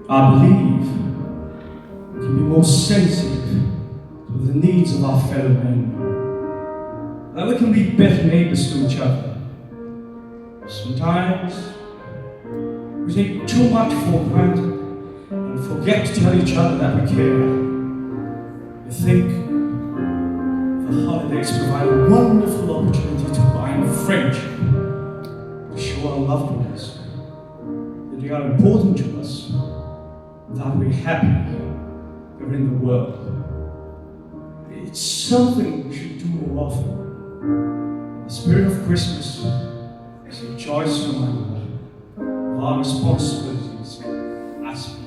I believe we can be more sensitive to the needs of our fellow men, that we can be better neighbors to each other. Sometimes we take too much for granted and forget to tell each other that we care. We think the holidays provide a wonderful opportunity to bind friendship, to show our loved ones that they are important to us, that we're happy they're in the world. It's something we should do more often. The spirit of Christmas is a joyous reminder of our responsibilities as people.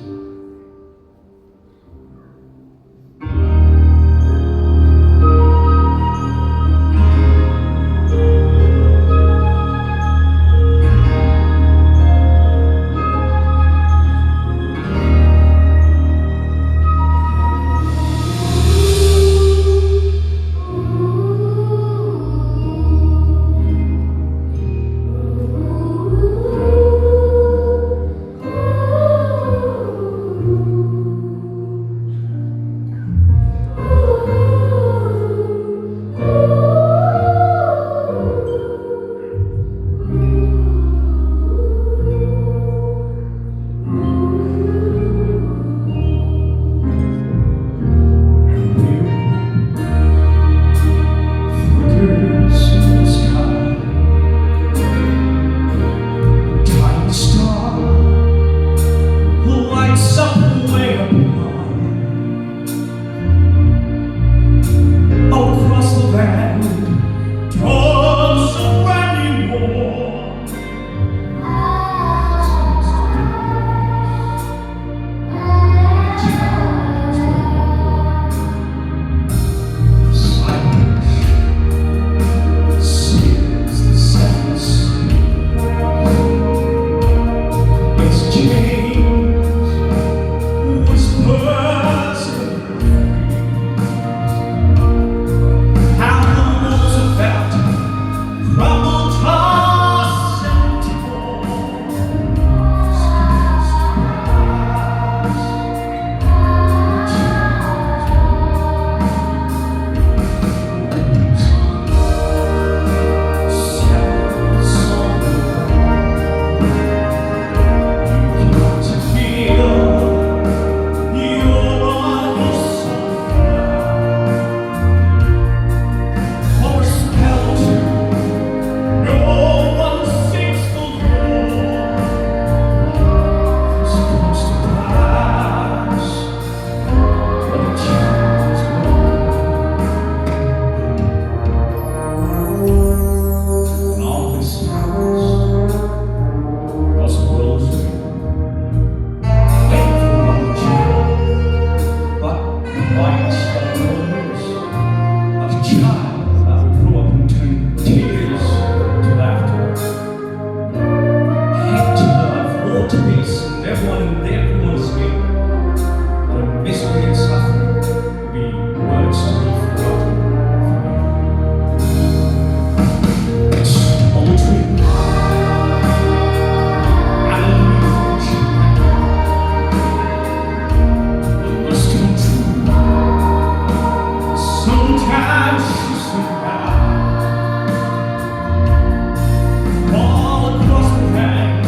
All across the land,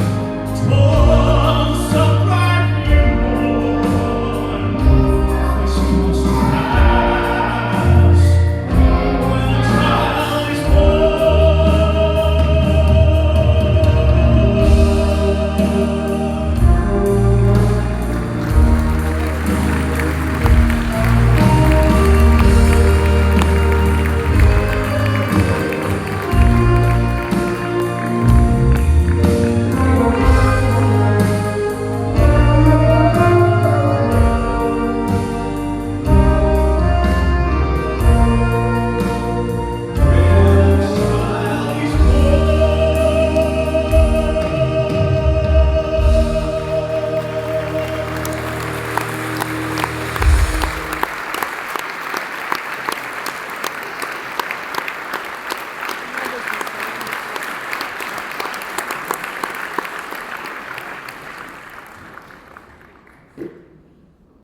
torn so bright.